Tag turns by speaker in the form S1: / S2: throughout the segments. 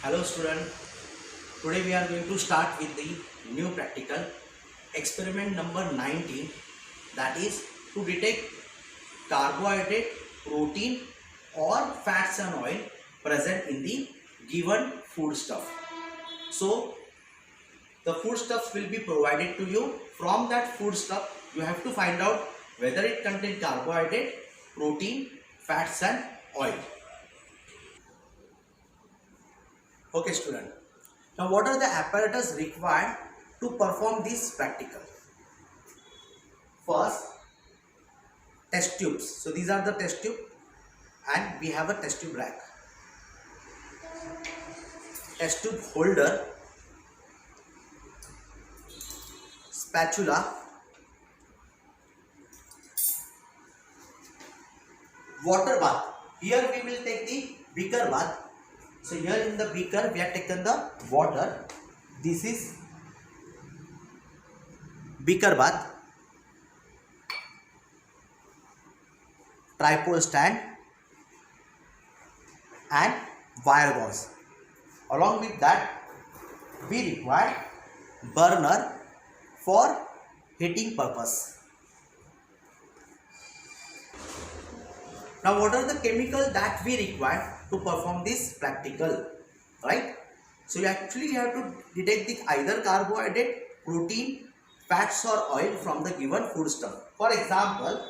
S1: Hello student, today we are going to start with the new practical experiment number 19, that is to detect carbohydrate, protein or fats and oil present in the given foodstuff. So the foodstuffs will be provided to you. From that foodstuff you have to find out whether it contains carbohydrate, protein, fats and oil. Okay student. Now what are the apparatus required to perform this practical? First, test tubes. So these are the test tube and we have a test tube rack. Test tube holder, spatula, water bath. Here we will take the beaker bath. So here in the beaker we have taken the water. This is beaker bath, tripod stand and wire gauze. Along with that we require burner for heating purpose. Now what are the chemicals that we require to perform this practical, right? So you actually have to detect the either carbohydrate, protein, fats or oil from the given foodstuff. For example,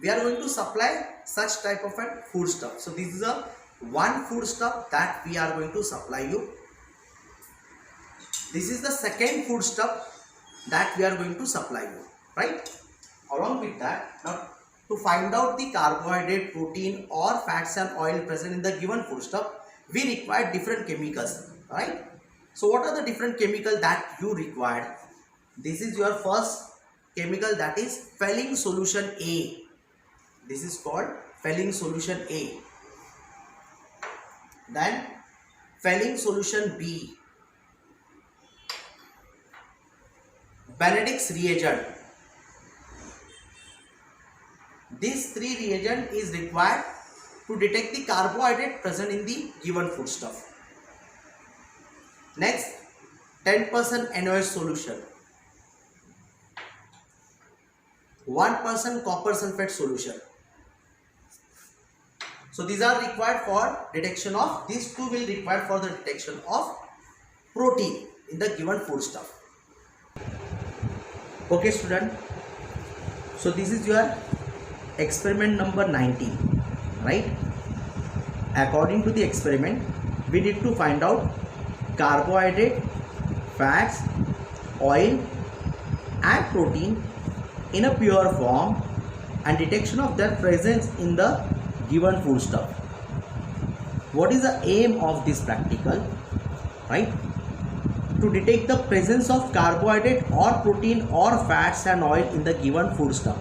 S1: we are going to supply such type of a foodstuff. So this is a one foodstuff that we are going to supply you. This is the second foodstuff that we are going to supply you, right? Along with that, now to find out the carbohydrate, protein or fats and oil present in the given foodstuff, we require different chemicals, right? So what are the different chemicals that you required? This is your first chemical, that is Fehling solution A. This is called Fehling solution A. Then Fehling solution B, Benedict's reagent. These three reagent is required to detect the carbohydrate present in the given foodstuff. Next, 10% NaOH solution, 1% copper sulfate solution. So these are required for detection of, these two will require for the detection of protein in the given foodstuff. Okay student, so this is your experiment number 19, right? According to the experiment, we need to find out carbohydrate, fats, oil and protein in a pure form and detection of their presence in the given foodstuff. What is the aim of this practical, right? To detect the presence of carbohydrate or protein or fats and oil in the given foodstuff.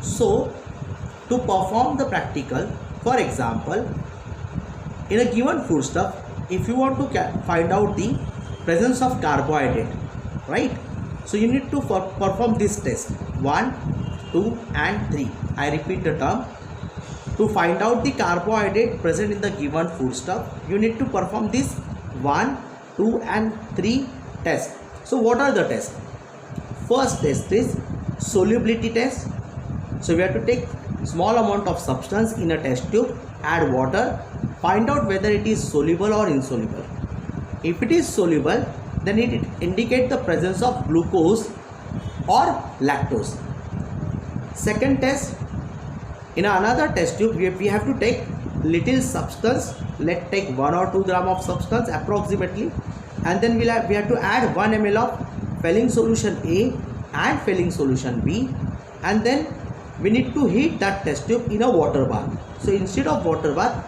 S1: So to perform the practical, for example, in a given foodstuff, if you want to find out the presence of carbohydrate, right? So you need to perform this test 1, 2 and 3. I repeat the term. To find out the carbohydrate present in the given foodstuff, you need to perform this 1, 2 and 3 tests. So what are the tests? First test is solubility test. So we have to take small amount of substance in a test tube, add water, find out whether it is soluble or insoluble. If it is soluble, then it indicates the presence of glucose or lactose. Second test, in another test tube we have to take little substance. Let's take 1 or 2 gram of substance approximately, and then we have to add 1 ml of Fehling solution A and Fehling solution B, and then we need to heat that test tube in a water bath. So instead of water bath,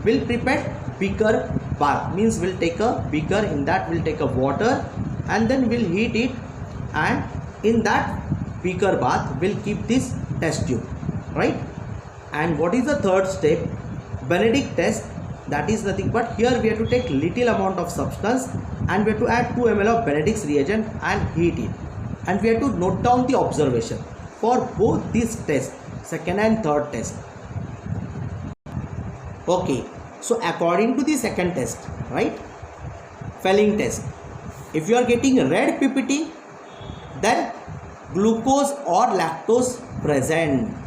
S1: we'll prepare beaker bath, means we'll take a beaker, in that we'll take a water and then we'll heat it, and in that beaker bath we'll keep this test tube, right? And what is the third step? Benedict test. That is nothing but here we have to take little amount of substance and we have to add 2 ml of Benedict's reagent and heat it, and we have to note down the observation for both these tests, second and third test. Okay, so according to the second test, right, Fehling test. If you are getting red PPT, then glucose or lactose present.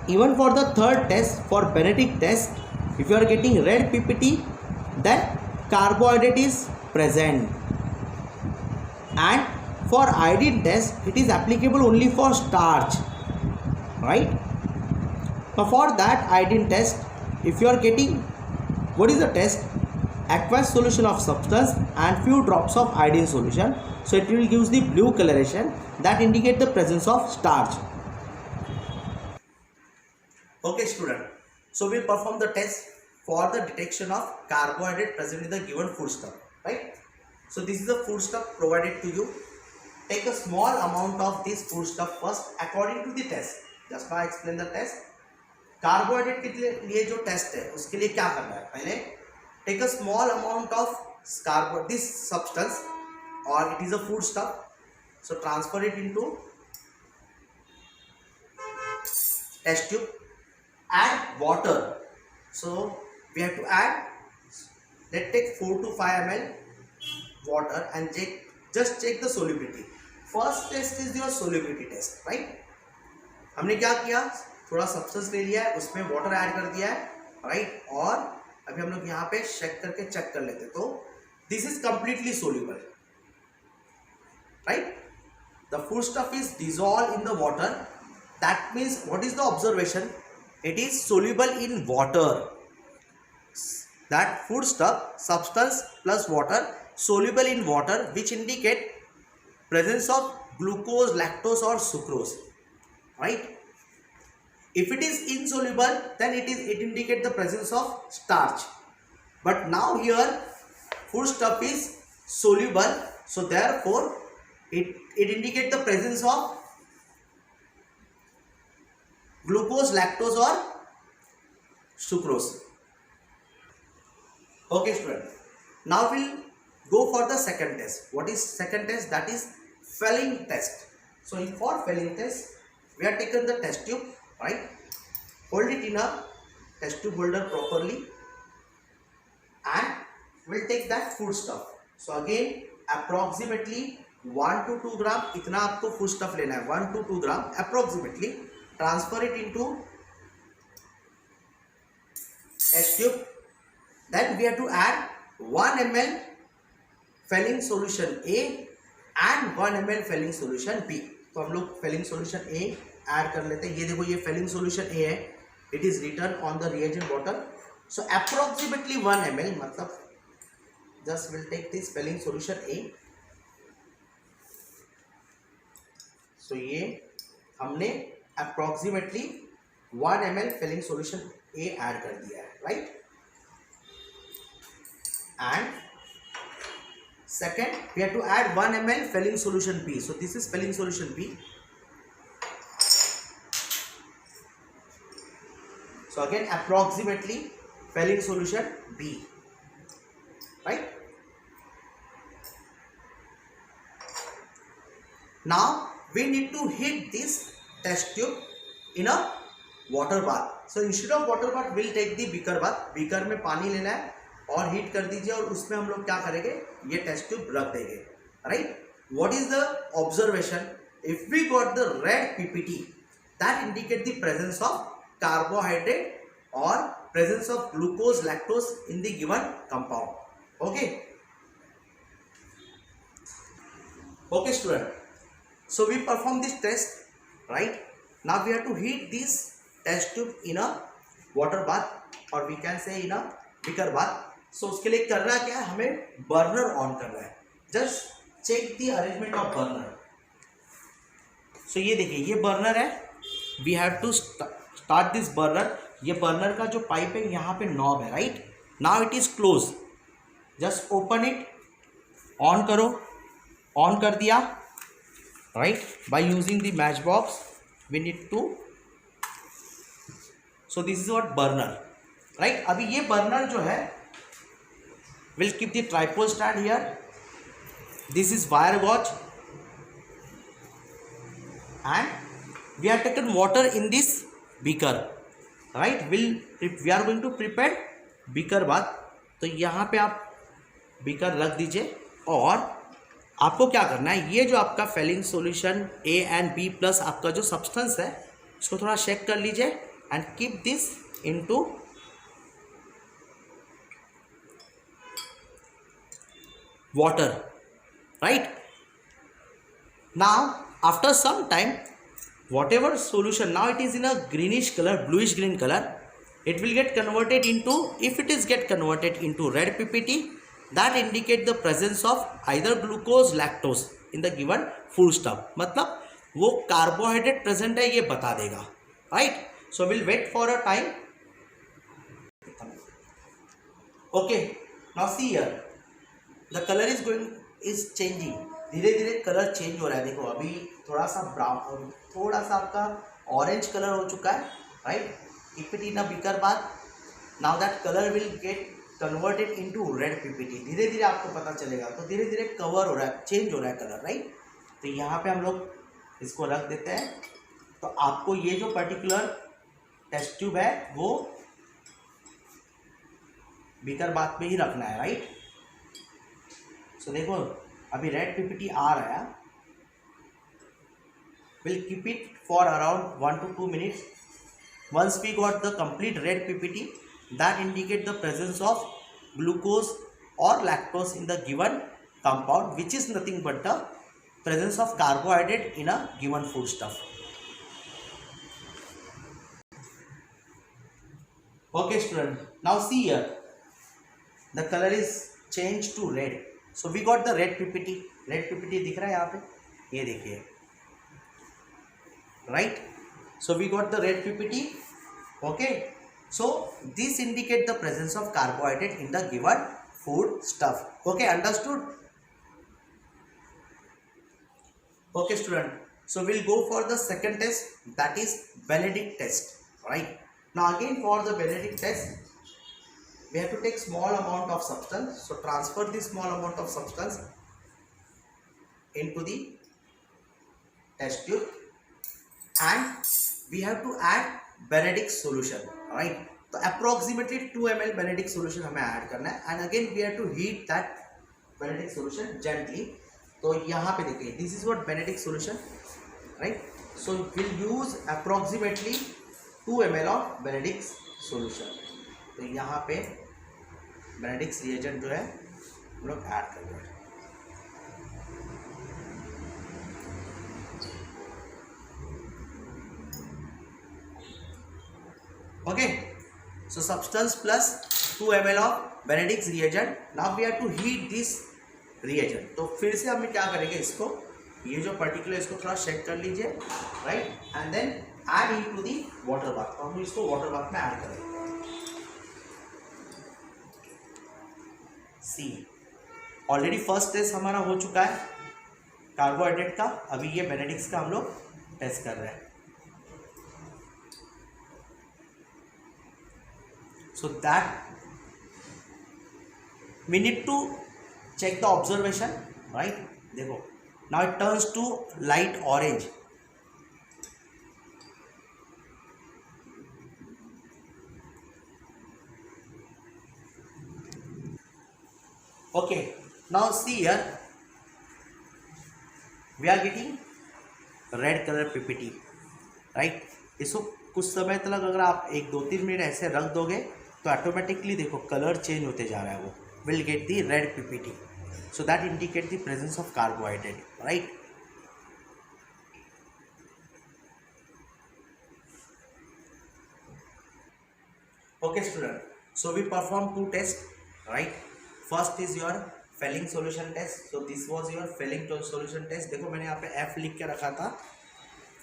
S1: Even for the third test, for Benedict test, if you are getting red PPT, then carbohydrate is present. And for iodine test, it is applicable only for starch, right? Now for that iodine test, if you are getting, what is the test? Aqueous solution of substance and few drops of iodine solution. So it will give the blue coloration that indicate the presence of starch. Okay student, so we'll perform the test for the detection of carbohydrate present in the given foodstuff, right? So this is the foodstuff provided to you. Take a small amount of this foodstuff first according to the test. Just now I explain the test. Carbohydrate के लिए जो test है उसके लिए क्या करना है, पहले take a small amount of carbo this substance और it is a food stuff, so transfer it into test tube, add water, so we have to add, let's take 4 to 5 ml water and just check the solubility. First test is your solubility test, right? हमने क्या किया, थोड़ा substance ले लिया है, उसमें water add कर दिया है, राइट? और अभी हम लोग यहाँ पे चेक करके चेक कर लेते, तो this is completely soluble, right? The food stuff is dissolve in the water, that means what is the observation? It is soluble in water. That food stuff, substance plus water, soluble in water, which indicate presence of glucose, lactose or sucrose, right? If it is insoluble, then it indicate the presence of starch. But now here food stuff is soluble, so therefore it indicate the presence of glucose, lactose or sucrose. Okay student, now we'll go for the second test. What is second test? That is Fehling test. So for Fehling test, we have taken the test tube, right? Hold it in a test tube holder properly and we'll take that food stuff. So again approximately 1 to 2 gram इतना आपको food stuff लेना है, 1 to 2 gram approximately. Transfer it into test tube. Then we have to add 1 ml Fehling solution A and 1 ml Fehling solution B. तो हम लोग Fehling solution A add कर लेते हैं. ये देखो ये Fehling solution A है. It is written on the reagent bottle. So approximately 1 ml, मतलब just will take this Fehling solution A. So ये हमने approximately 1 ml Fehling solution A add कर दिया है, right? And second we have to add 1 ml Fehling solution B. So this is Fehling solution B. So again approximately Fehling solution B, right? Now we need to heat this test tube in a water bath. So instead of water bath we'll take the beaker bath. beaker में पानी लेना है और heat कर दीजिए और उसमें हम लोग क्या करेंगे, ये टेस्ट ट्यूब रख देंगे, right? What is the observation? If we got the red PPT, that indicate the presence of carbohydrate और presence of glucose, lactose in the given compound. Okay okay student, so we perform this test, right? Now we have to heat this test tube in a water bath or we can say in a beaker bath. So उसके लिए करना क्या है, हमें burner on करना है. Just check the arrangement of burner. So ये देखिए ये बर्नर है. We have to start this burner. ये बर्नर का जो पाइप है यहाँ पे नॉब है, right? Now it is close. Just open it, on करो. ऑन कर दिया, right? By using the matchbox we need to, so this is what burner, right? अभी ये burner जो है we'll keep the tripod stand here. This is wire gauge and we have taken water in this beaker, right? We are going to prepare beaker bath. तो यहाँ पे आप beaker रख दीजिए और आपको क्या करना है, ये जो आपका Fehling solution A and B plus आपका जो सब्सटेंस है इसको थोड़ा शेक कर लीजिए and keep this into water, right? Now after some time, whatever solution, now it is in a greenish color, bluish green color, it will get converted into, if it is get converted into red PPT, that indicate the presence of either glucose lactose in the given food stuff. मतलब वो carbohydrate present है ये बता देगा, right? So we'll wait for a time. Okay, now see here. The colour is changing, धीरे धीरे colour change हो रहा है. देखो अभी थोड़ा सा ब्राउन, थोड़ा सा आपका ऑरेंज कलर हो चुका है, right? Keep it in a beaker bath. Now that colour will get converted into red PPT. धीरे धीरे आपको पता चलेगा, तो धीरे धीरे कवर हो रहा है, चेंज हो रहा है कलर, राइट? तो यहाँ पे हम लोग इसको रख देते हैं. तो आपको ये जो पर्टिकुलर टेस्ट ट्यूब है वो बीकर बाथ में ही रखना है, राइट? सो देखो अभी रेड पीपीटी आ रहा है. Will keep it for around 1 to 2 minutes. Once we got the complete red PPT, that indicate the presence of glucose or lactose in the given compound, which is nothing but the presence of carbohydrate in a given foodstuff. Okay student, now see here, the color is changed to red. So we got the red PPT. red PPT दिख रहा है यहाँ पे, ये देखिए, right? So we got the red PPT. Okay, so this indicate the presence of carbohydrate in the given food stuff. Okay, understood? Okay student, so we'll go for the second test, that is Benedict test, right? Now again for the Benedict test, we have to take small amount of substance. So transfer this small amount of substance into the test tube and we have to add Benedict solution, right? So approximately 2 ml Benedict solution हमें add करना है and again we have to heat that Benedict solution gently. तो यहाँ पे देखिए, this is what Benedict solution, right? So we'll use approximately 2 ml of Benedict solution. तो यहाँ पे बेनेडिक्ट रिएजेंट जो है हम लोग ऐड कर रहे हैं. Okay, so substance plus 2 ml of Benedict reagent. Now we have to heat this reagent. तो फिर से हम क्या करेंगे, इसको ये जो पर्टिकुलर इसको थोड़ा शेक कर लीजिए, right? And then add into the water bath. तो हम इसको वाटर बाथ में ऐड करेंगे. सी ऑलरेडी फर्स्ट टेस्ट हमारा हो चुका है कार्बोहाइड्रेट का. अभी ये बेनेडिक्स का हम लोग टेस्ट कर रहे हैं. So that we need to check the observation, right? देखो now it turns to light orange. Okay, now see here, we are getting red color PPT, right? इसको कुछ समय तक अगर आप 1-2-3 मिनट ऐसे रख दोगे तो ऑटोमेटिकली देखो कलर चेंज होते जा रहा है. वो will get the red PPT. So that indicate the presence of carbohydrate, right? Okay student, so we perform 2 tests, right? First is your Fehling solution test. So this was your Fehling solution test. देखो मैंने यहाँ पे F लिख के रखा था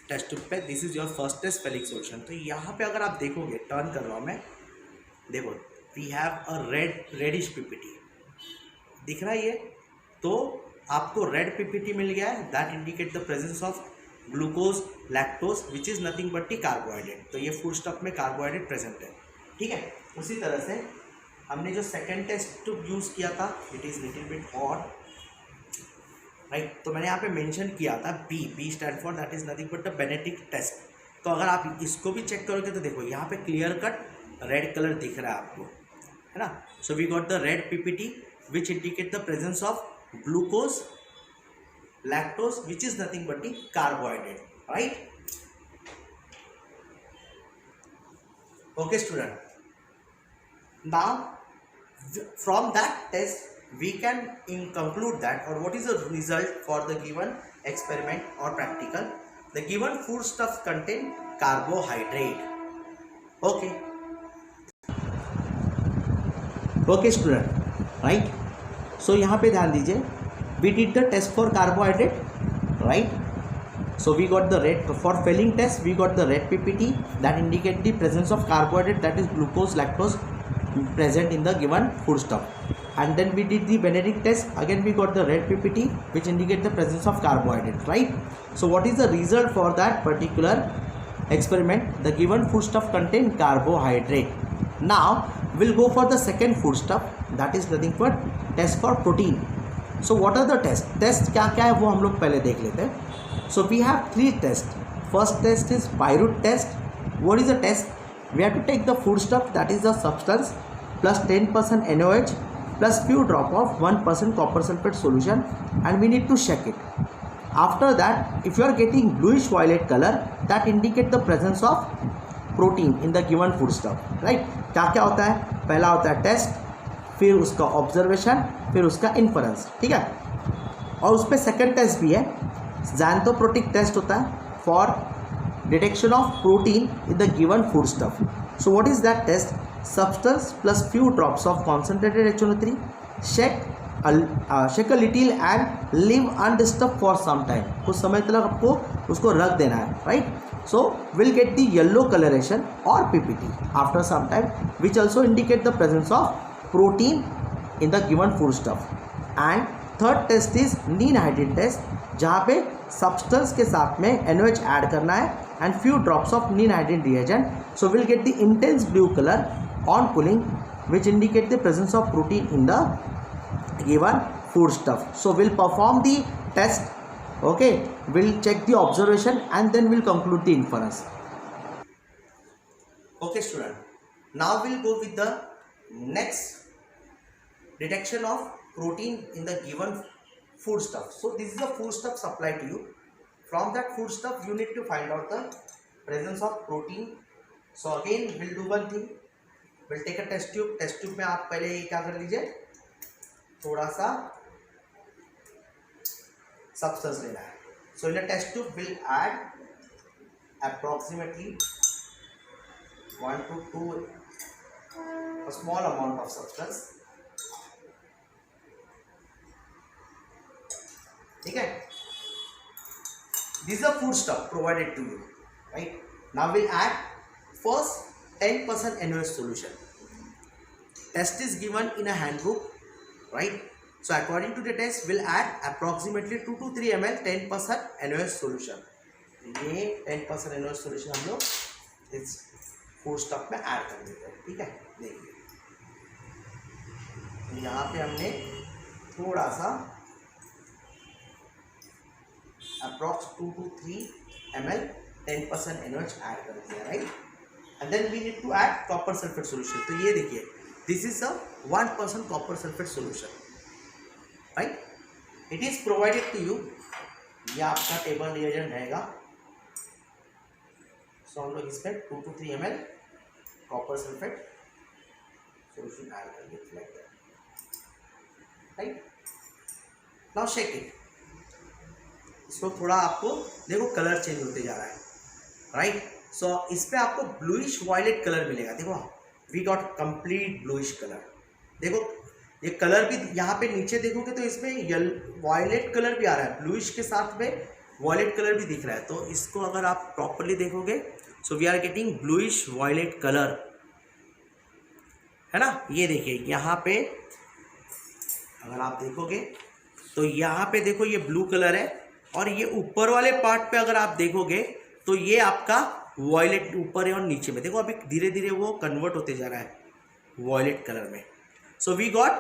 S1: test tube पे. This is your first test Fehling solution. तो यहाँ पे अगर आप देखोगे, टर्न कर रहा हूँ मैं, देखो we have a reddish PPT दिख रहा है ये. तो आपको रेड PPT मिल गया है. That indicate the presence of glucose lactose which is nothing but the carbohydrate. तो ये फूड स्टफ में कार्बोहाइड्रेट प्रेजेंट है, ठीक है? उसी तरह से हमने जो सेकेंड टेस्ट ट्यूब यूज़ किया था, it is little bit odd, right? तो मैंने यहाँ पे मेंशन किया था B stand for, that is nothing but the Benedict test. तो अगर आप इसको भी चेक करोगे तो देखो यहाँ पे क्लियर कट रेड कलर दिख रहा है आपको, है ना? So we got the red PPT which indicate the presence of glucose, lactose, which is nothing but the carbohydrate, right? Okay student, now from that test we can conclude that, or what is the result for the given experiment or practical. The given foodstuff contain carbohydrate. Okay student, right? So यहाँ पे ध्यान दीजिए, we did the test for carbohydrate, right? So we got the red, for failing test we got the red PPT that indicate the presence of carbohydrate, that is glucose, lactose present in the given foodstuff. And then we did the Benedict test, again we got the red PPT which indicate the presence of carbohydrate, right? So what is the result for that particular experiment? The given foodstuff contain carbohydrate. Now we'll go for the second foodstuff, that is nothing but test for protein. So what are the tests क्या क्या है वो हम लोग पहले देख लेते हैं. So we have 3 tests. First test is Pyruvate test. What is the test? We have to take the foodstuff, that is the substance, plus 10% NaOH plus few drop of 1% copper sulfate solution, and we need to shake it. After that, if you are getting bluish violet color, that indicate the presence of protein in the given foodstuff, right? क्या क्या होता है? पहला होता है test, फिर उसका observation, फिर उसका इन्फरेंस, ठीक है. और उस पर सेकेंड टेस्ट भी है, xanthoprotic टेस्ट होता है for detection of protein in the given food stuff. So what is that test? Substance plus few drops of concentrated HNO3, shake a little and leave undisturb for some time. कुछ समय तक आपको उसको रख देना है, right? So we'll get the yellow coloration or PPT after some time, which also indicate the presence of protein in the given foodstuff. And third test is Nein-Hydrin test, जहाँ पे substance के साथ में NaOH ऐड करना है and few drops of Nein-Hydrin reagent. So we'll get the intense blue color on cooling, which indicate the presence of protein in the given foodstuff. So we'll perform the test. Okay, we'll check the observation and then we'll conclude the inference. Okay student, now we'll go with the next detection of protein in the given foodstuff. So this is the foodstuff supplied to you. From that foodstuff you need to find out the presence of protein. So again we'll do one thing, we'll take a test tube. Test tube में आप पहले क्या कर लीजिए, थोड़ा सा substance लेना है. So in a test tube we'll add approximately 1 to 2 a small amount of substance. ठीक है, this is a food stuff provided to you, right? Now we'll add first 10% NaOH solution. Test is given in a handbook, right? So according to the test we'll add approximately 2 to 3 ml 10% NaOH solution. ये 10% NaOH solution हम लोग इस food stuff में add कर देते हैं, ठीक है. देखिए यहाँ पे हमने थोड़ा सा approx 2 to 3 ml 10% NaOH add कर दिया, right? And then we need to add copper sulphate solution. तो ये देखिए, this is a 1% copper sulphate solution, right? It is provided to you. ये आपका टेबल रिएजेंट रहेगा. सो हम लोग इसमें 2 to 3 ml copper sulphate solution add करेंगे, like that, right? Now shake it. इसको थोड़ा आपको देखो कलर चेंज होते जा रहा है, राइट? सो इस पे आपको ब्लूइश वायलेट कलर मिलेगा. देखो we got complete bluish colour. देखो ये कलर भी यहाँ पे नीचे देखोगे तो इसमें वायलेट कलर भी आ रहा है, ब्लूइश के साथ में वायलेट कलर भी दिख रहा है. तो इसको अगर आप प्रॉपरली देखोगे, so we are getting bluish violet colour, है ना? ये देखिए यहाँ पे अगर आप देखोगे तो यहाँ पे देखो ये ब्लू कलर है, और ये ऊपर वाले पार्ट पे अगर आप देखोगे तो ये आपका वायलेट ऊपर है और नीचे में. देखो अभी धीरे धीरे वो कन्वर्ट होते जा रहा है वायलेट कलर में. So we got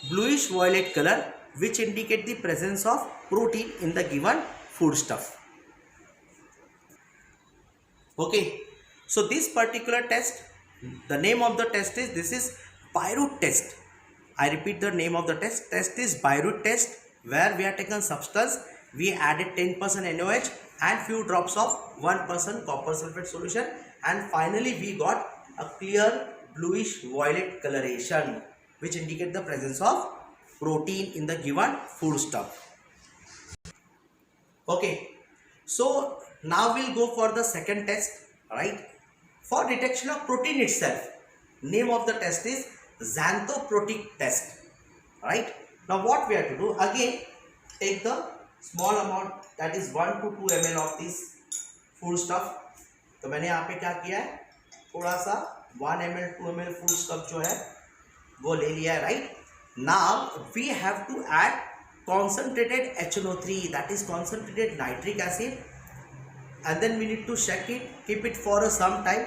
S1: bluish violet color which indicate the presence of protein in the given foodstuff. Okay, so this particular test, the name of the test is, this is Pyruvate test. I repeat the name of the test. Test is Bayreuth test, where we have taken substance, we added 10% NaOH and few drops of 1% copper sulfate solution, and finally we got a clear bluish violet coloration which indicate the presence of protein in the given foodstuff. Okay, so now we'll go for the second test, right? For detection of protein itself, name of the test is xanthoprotic test, right? Now what we have to do, again take the small amount, that is 1 to 2 ml of this food stuff. तो मैंने यहाँ पे क्या किया है, थोड़ा सा 1 ml 2 ml food stuff जो है वो ले लिया है, right? Now we have to add concentrated HNO3, that is concentrated nitric acid, and then we need to check it, keep it for some time,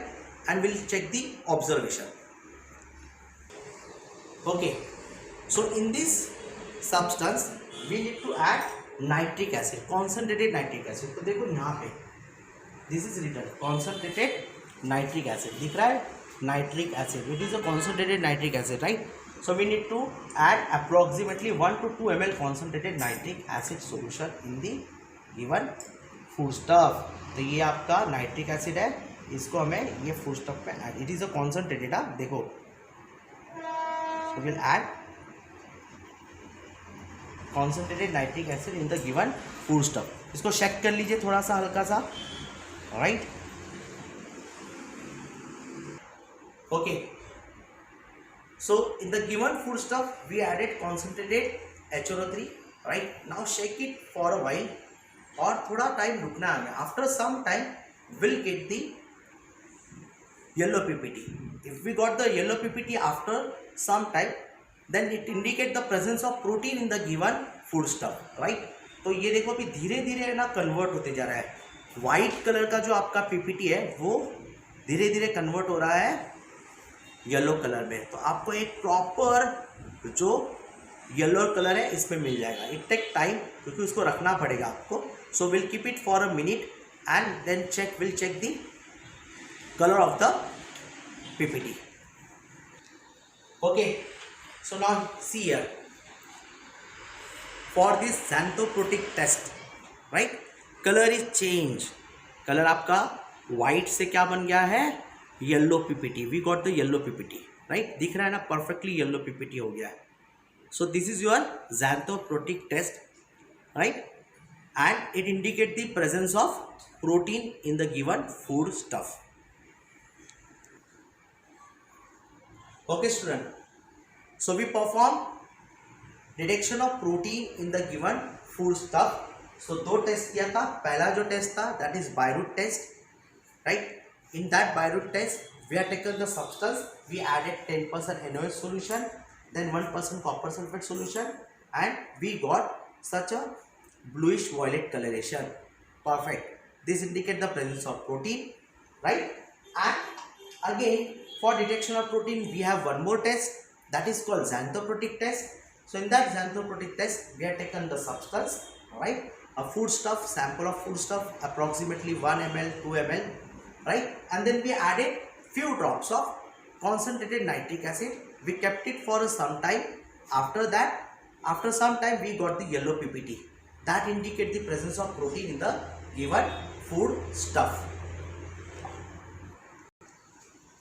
S1: and we'll check the observation. Okay, so in this substance we need to add nitric acid, concentrated nitric acid. तो देखो यहाँ पे this is written concentrated nitric acid, दिख रहा है nitric acid, it is a concentrated nitric acid, right? So we need to add approximately 1 to 2 ml concentrated nitric acid solution in the given food stuff. तो ये आपका nitric acid है, इसको हमें ये food stuff पे add, it is a concentrated, देखो, so we'll add concentrated nitric acid in the given food stuff. इसको check कर लीजिए थोड़ा सा हल्का सा, right? Okay. So in the given food stuff we added concentrated HNO3, right? Now shake it for a while और थोड़ा time रुकना है हमें. After some time we'll get the yellow PPT. If we got the yellow PPT after some time, then it indicate the presence of protein in the given food stuff, right? तो ये देखो अभी धीरे धीरे ना कन्वर्ट होते जा रहा है. वाइट कलर का जो आपका पीपीटी है वो धीरे धीरे कन्वर्ट हो रहा है येलो कलर में. तो आपको एक प्रॉपर जो येलो कलर है इसमें मिल जाएगा. इट टेक टाइम क्योंकि उसको रखना पड़ेगा आपको. So will keep it for a minute and then will check the colour of the PPT. Okay, so now see here for this xanthoprotic test, right, colour is change. Colour आपका white से क्या बन गया है, yellow PPT. We got the yellow PPT, right, दिख रहा है ना, परफेक्टली येलो पीपीटी हो गया है. So this is your xanthoprotic test, right, and it indicate the presence of protein in the given food stuff. Okay student, so we perform detection of protein in the given food stuff. So दो test किया था. पहला जो test था that is Bayreuth test, right. In that Bayreuth test, we have taken the substance, we added 10% NaOH solution, then 1% copper sulfate solution, and we got such a bluish violet coloration. Perfect. This indicates the presence of protein, right? And again, for detection of protein, we have one more test that is called xanthoprotic test. So in that xanthoprotic test, we have taken the substance, right? A food stuff, sample of food stuff, approximately 1 ml, 2 ml. Right, and then we added few drops of concentrated nitric acid. We kept it for some time. After that, after some time, we got the yellow PPT that indicate the presence of protein in the given food stuff.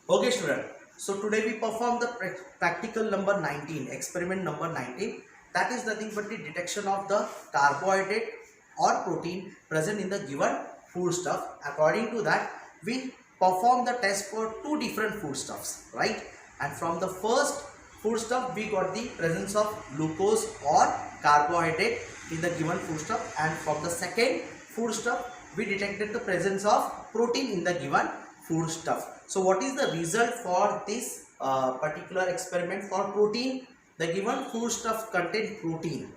S1: Okay, student. So today we perform the practical number 19, experiment number 19. That is nothing but the detection of the carbohydrate or protein present in the given food stuff. According to that, we perform the test for two different foodstuffs, right? And from the first foodstuff we got the presence of glucose or carbohydrate in the given foodstuff, and from the second foodstuff we detected the presence of protein in the given foodstuff. So what is the result for this particular experiment? For protein, the given foodstuff contain protein,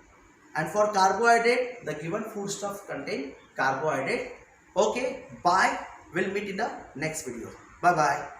S1: and for carbohydrate, the given foodstuff contain carbohydrate. Okay, bye. We'll meet in the next video. Bye bye.